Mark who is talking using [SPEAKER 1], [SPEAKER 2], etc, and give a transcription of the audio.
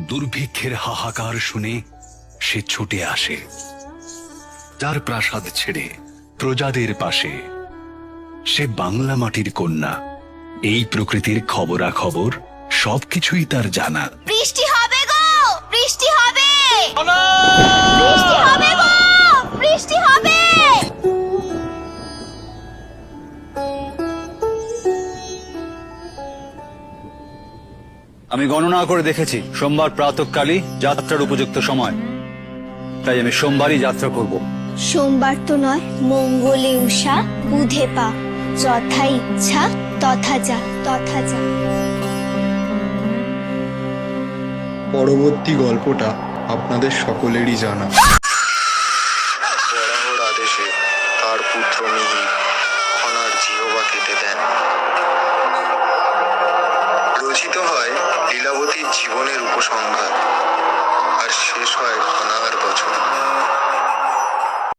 [SPEAKER 1] দুর্ভিক্ষের হাহাকার শুনে সে ছুটে আসে, তার প্রাসাদ ছেড়ে প্রজাদের পাশে। সে বাংলা মাটির কন্যা, এই প্রকৃতির খবরাখবর সবকিছুই তার জানা।
[SPEAKER 2] বৃষ্টি হবে গো, বৃষ্টি হবে, বৃষ্টি হবে গো, বৃষ্টি হবে।
[SPEAKER 3] আমি গণনা করে দেখেছি সোমবার প্রাতঃকালই যাত্রার উপযুক্ত সময়, তাই আমি সোমবারই যাত্রা করব।
[SPEAKER 2] সোমবার তো নয়, মঙ্গলে উষা বুধে পা, যথা ইচ্ছা তথা যা, তথা যা।
[SPEAKER 4] পরবর্তী গল্পটা আপনাদের সকলেরই জানা।
[SPEAKER 5] বরাহর আদেশে তার পুত্র মিহির খনার জিহবা কেটে দেন। রচিত হয় লীলাবতীর জীবনের উপসংহার, আর শেষ হয় খনার বচন।